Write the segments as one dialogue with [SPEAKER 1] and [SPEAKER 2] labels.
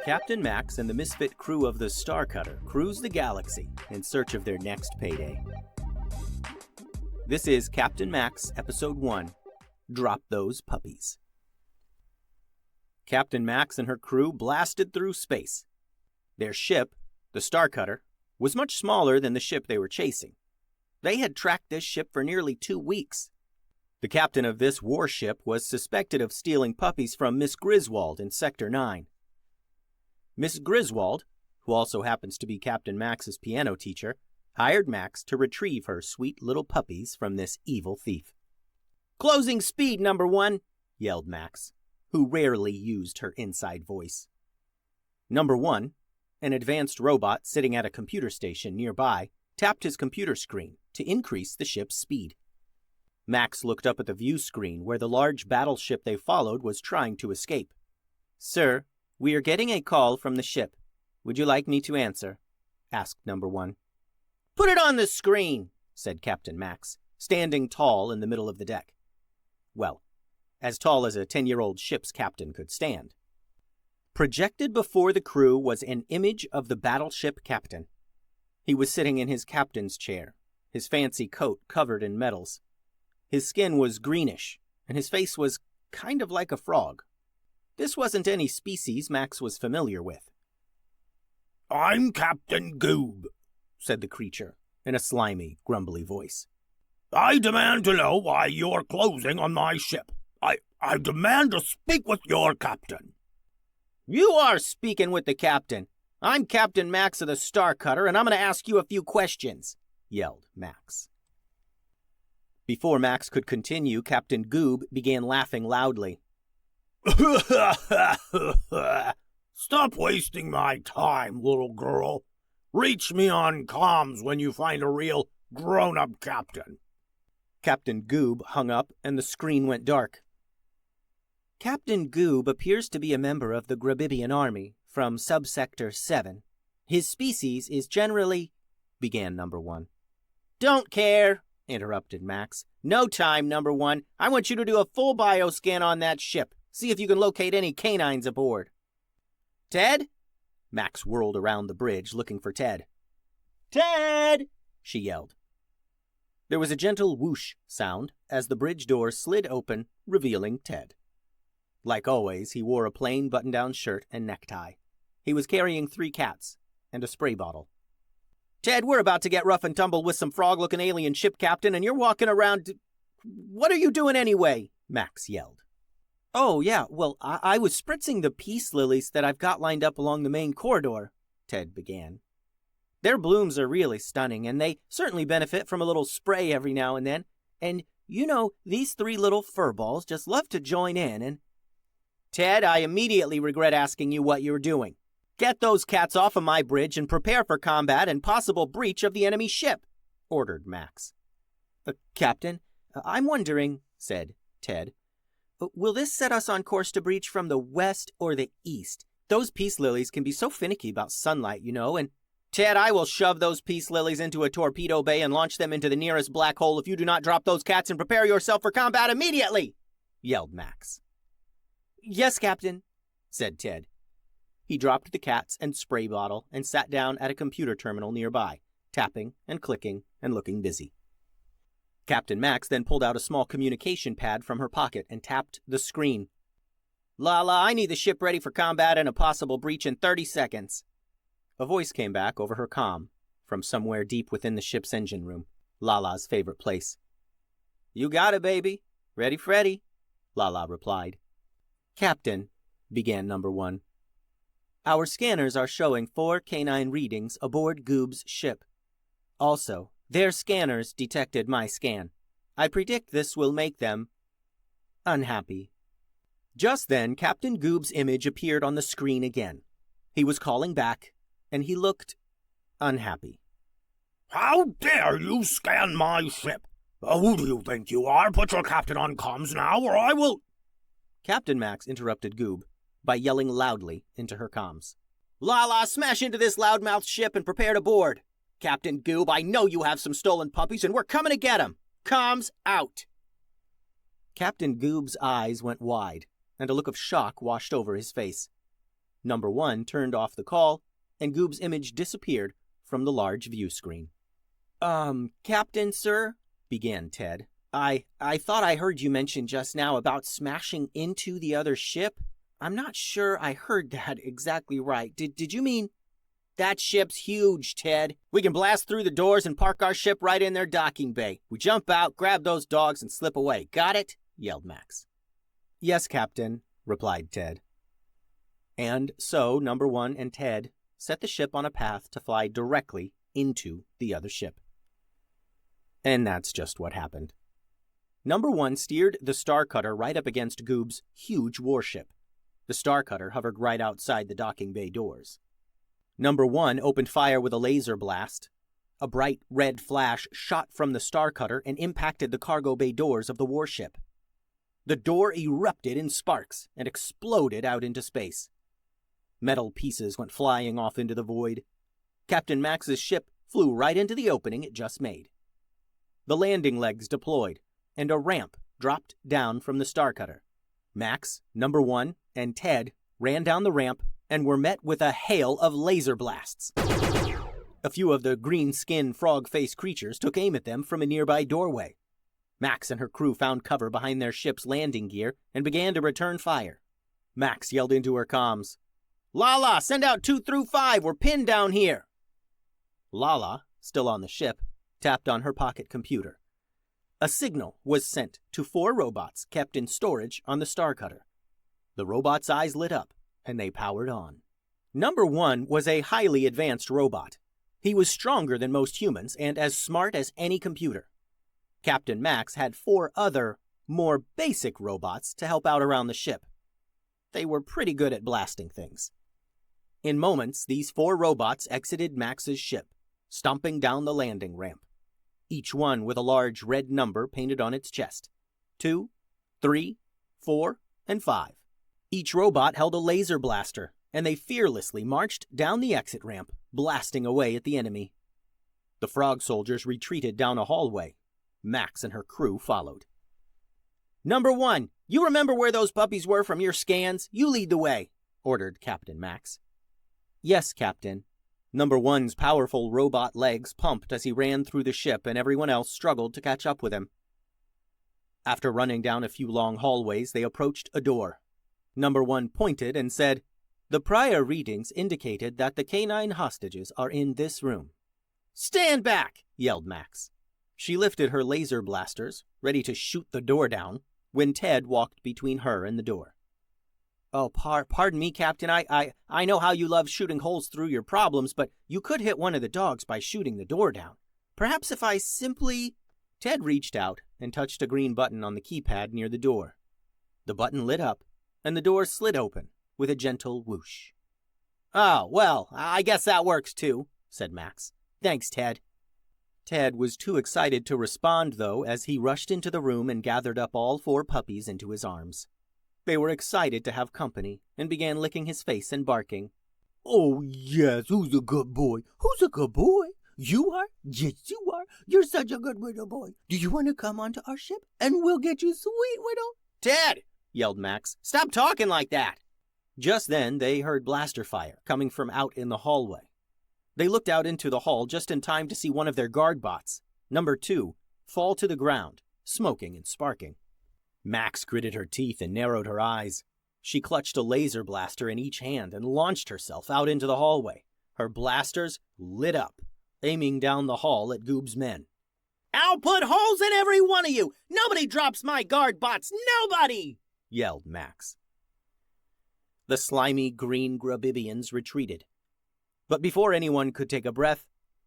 [SPEAKER 1] Captain Maxx and the misfit crew of the Starcutter cruise the galaxy in search of their next payday. This is Captain Maxx, Episode 1, Drop Those Puppies. Captain Maxx and her crew blasted through space. Their ship, the Starcutter, was much smaller than the ship they were chasing. They had tracked this ship for nearly 2 weeks. The captain of this warship was suspected of stealing puppies from Miss Griswold in Sector 9. Miss Griswold, who also happens to be Captain Max's piano teacher, hired Max to retrieve her sweet little puppies from this evil thief. "Closing speed, number 1, yelled Max, who rarely used her inside voice. Number 1, an advanced robot sitting at a computer station nearby, tapped his computer screen to increase the ship's speed. Max looked up at the view screen where the large battleship they followed was trying to escape. "Sir, we are getting a call from the ship. Would you like me to answer?" asked number 1. "Put it on the screen," said Captain Maxx, standing tall in the middle of the deck. Well, as tall as a 10-year-old ship's captain could stand. Projected before the crew was an image of the battleship captain. He was sitting in his captain's chair, his fancy coat covered in medals. His skin was greenish, and his face was kind of like a frog. This wasn't any species Max was familiar with.
[SPEAKER 2] "I'm Captain Goob," said the creature,
[SPEAKER 1] in a slimy, grumbly voice.
[SPEAKER 2] "I demand to know why you're closing on my ship. I demand to speak with your captain."
[SPEAKER 1] "You are speaking with the captain. I'm Captain Maxx of the Starcutter, and I'm going to ask you a few questions," yelled Max. Before Max could continue, Captain Goob began laughing loudly.
[SPEAKER 2] "Stop wasting my time, little girl. Reach me on comms when you find a real grown-up captain."
[SPEAKER 1] Captain Goob hung up, and the screen went dark. "Captain Goob appears to be a member of the Grabibian Army from Subsector 7. His species is generally—" began number 1. "Don't care," interrupted Max. "No time, number 1. I want you to do a full bioscan on that ship. See if you can locate any canines aboard." "Ted?" Max whirled around the bridge looking for Ted. "Ted!" she yelled. There was a gentle whoosh sound as the bridge door slid open, revealing Ted. Like always, he wore a plain button-down shirt and necktie. He was carrying 3 cats and a spray bottle. "Ted, we're about to get rough and tumble with some frog-looking alien ship captain, and you're walking around... What are you doing anyway?" Max yelled. "Oh, yeah, well, I was spritzing the peace lilies that I've got lined up along the main corridor," Ted began. "Their blooms are really stunning, and they certainly benefit from a little spray every now and then. And, you know, these 3 little furballs just love to join in and..." "Ted, I immediately regret asking you what you're doing. Get those cats off of my bridge and prepare for combat and possible breach of the enemy ship," ordered Max. "Captain, I'm wondering," said Ted, "will this set us on course to breach from the west or the east? Those peace lilies can be so finicky about sunlight, you know, and..." "Ted, I will shove those peace lilies into a torpedo bay and launch them into the nearest black hole if you do not drop those cats and prepare yourself for combat immediately," yelled Max. "Yes, Captain," said Ted. He dropped the cats and spray bottle and sat down at a computer terminal nearby, tapping and clicking and looking busy. Captain Maxx then pulled out a small communication pad from her pocket and tapped the screen. "Lala, I need the ship ready for combat and a possible breach in 30 seconds. A voice came back over her comm from somewhere deep within the ship's engine room, Lala's favorite place. "You got it, baby. Ready, Freddy," Lala replied. "Captain," began number 1. "Our scanners are showing 4 canine readings aboard Goob's ship. Also, their scanners detected my scan. I predict this will make them unhappy." Just then, Captain Goob's image appeared on the screen again. He was calling back, and he looked unhappy.
[SPEAKER 2] "How dare you scan my ship? Who do you think you are? Put your captain on comms now, or I will..."
[SPEAKER 1] Captain Maxx interrupted Goob by yelling loudly into her comms. "Lala, smash into this loudmouth ship and prepare to board. Captain Goob, I know you have some stolen puppies, and we're coming to get 'em. Comms out." Captain Goob's eyes went wide, and a look of shock washed over his face. Number 1 turned off the call, and Goob's image disappeared from the large view screen. Captain, sir," began Ted. I thought I heard you mention just now about smashing into the other ship. I'm not sure I heard that exactly right. Did you mean—" "That ship's huge, Ted. We can blast through the doors and park our ship right in their docking bay. We jump out, grab those dogs, and slip away. Got it?" yelled Max. "Yes, Captain," replied Ted. And so Number 1 and Ted set the ship on a path to fly directly into the other ship. And that's just what happened. Number 1 steered the Star Cutter right up against Goob's huge warship. The Star Cutter hovered right outside the docking bay doors. Number 1 opened fire with a laser blast. A bright red flash shot from the Star Cutter and impacted the cargo bay doors of the warship. The door erupted in sparks and exploded out into space. Metal pieces went flying off into the void. Captain Max's ship flew right into the opening it just made. The landing legs deployed, and a ramp dropped down from the Star Cutter. Max, Number 1, and Ted ran down the ramp and were met with a hail of laser blasts. A few of the green-skinned frog-faced creatures took aim at them from a nearby doorway. Max and her crew found cover behind their ship's landing gear and began to return fire. Max yelled into her comms, "Lala, send out 2 through 5. We're pinned down here." Lala, still on the ship, tapped on her pocket computer. A signal was sent to 4 robots kept in storage on the Star Cutter. The robots' eyes lit up, and they powered on. Number 1 was a highly advanced robot. He was stronger than most humans and as smart as any computer. Captain Maxx had 4 other, more basic robots to help out around the ship. They were pretty good at blasting things. In moments, these 4 robots exited Max's ship, stomping down the landing ramp, each one with a large red number painted on its chest. 2, 3, 4, and 5. Each robot held a laser blaster, and they fearlessly marched down the exit ramp, blasting away at the enemy. The frog soldiers retreated down a hallway. Max and her crew followed. "Number 1, you remember where those puppies were from your scans? You lead the way," ordered Captain Maxx. "Yes, Captain." Number 1's powerful robot legs pumped as he ran through the ship, and everyone else struggled to catch up with him. After running down a few long hallways, they approached a door. Number 1 pointed and said, "The prior readings indicated that the canine hostages are in this room." "Stand back!" yelled Max. She lifted her laser blasters, ready to shoot the door down, when Ted walked between her and the door. "Oh, pardon me, Captain. I know how you love shooting holes through your problems, but you could hit one of the dogs by shooting the door down. Perhaps if I simply—" Ted reached out and touched a green button on the keypad near the door. The button lit up, and the door slid open with a gentle whoosh. "Oh, well, I guess that works too," said Max. "Thanks, Ted." Ted was too excited to respond, though, as he rushed into the room and gathered up all 4 puppies into his arms. They were excited to have company and began licking his face and barking.
[SPEAKER 2] "Oh, yes, who's a good boy? Who's a good boy? You are? Yes, you are. You're such a good little boy. Do you want to come onto our ship? And we'll get you sweet little—"
[SPEAKER 1] "Ted!" yelled Max. "Stop talking like that!" Just then, they heard blaster fire coming from out in the hallway. They looked out into the hall just in time to see one of their guard bots, Number 2, fall to the ground, smoking and sparking. Max gritted her teeth and narrowed her eyes. She clutched a laser blaster in each hand and launched herself out into the hallway. Her blasters lit up, aiming down the hall at Goob's men. "I'll put holes in every one of you! Nobody drops my guard bots! Nobody!" yelled Max. The slimy green Grabibians retreated. But before anyone could take a breath,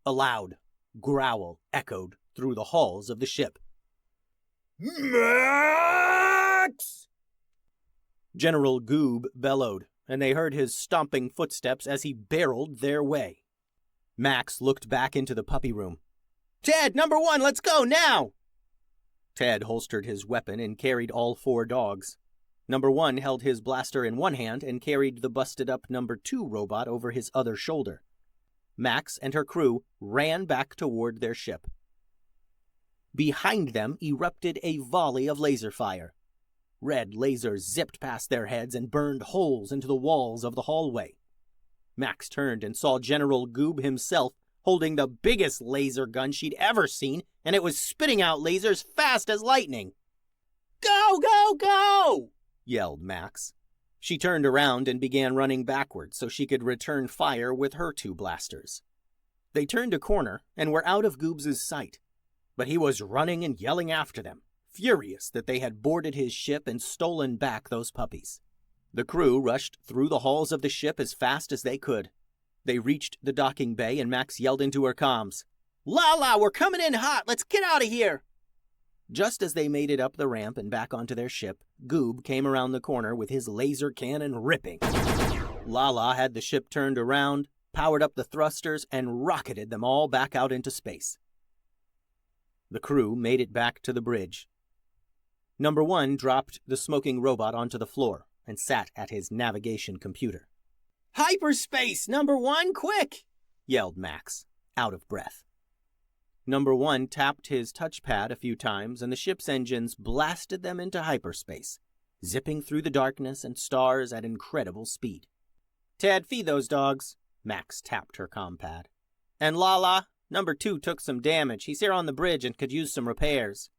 [SPEAKER 1] a loud growl echoed through the halls of the ship.
[SPEAKER 2] "Max!"
[SPEAKER 1] General Goob bellowed, and they heard his stomping footsteps as he barreled their way. Max looked back into the puppy room. "Ted, Number 1, let's go now!" Ted holstered his weapon and carried all 4 dogs. Number 1 held his blaster in one hand and carried the busted-up Number 2 robot over his other shoulder. Max and her crew ran back toward their ship. Behind them erupted a volley of laser fire. Red lasers zipped past their heads and burned holes into the walls of the hallway. Max turned and saw General Goob himself holding the biggest laser gun she'd ever seen, and it was spitting out lasers fast as lightning. "Go, go, go!" yelled Max. She turned around and began running backwards so she could return fire with her 2 blasters. They turned a corner and were out of Goob's sight, but he was running and yelling after them, furious that they had boarded his ship and stolen back those puppies. The crew rushed through the halls of the ship as fast as they could. They reached the docking bay and Max yelled into her comms, "Lala, we're coming in hot! Let's get out of here!" Just as they made it up the ramp and back onto their ship, Goob came around the corner with his laser cannon ripping. Lala had the ship turned around, powered up the thrusters, and rocketed them all back out into space. The crew made it back to the bridge. Number 1 dropped the smoking robot onto the floor and sat at his navigation computer. "Hyperspace, Number 1, quick!" yelled Max, out of breath. Number 1 tapped his touchpad a few times and the ship's engines blasted them into hyperspace, zipping through the darkness and stars at incredible speed. "Ted, feed those dogs." Max tapped her compad. "And Lala, Number 2 took some damage. He's here on the bridge and could use some repairs."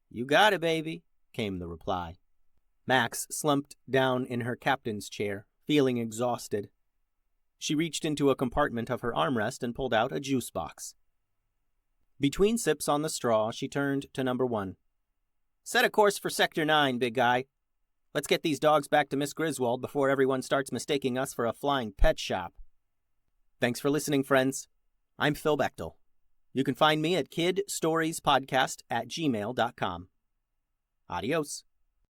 [SPEAKER 1] "You got it, baby," came the reply. Max slumped down in her captain's chair, feeling exhausted. She reached into a compartment of her armrest and pulled out a juice box. Between sips on the straw, she turned to Number 1. "Set a course for Sector 9, big guy. Let's get these dogs back to Miss Griswold before everyone starts mistaking us for a flying pet shop." Thanks for listening, friends. I'm Phil Bechtel. You can find me at kidstoriespodcast@gmail.com. Adios.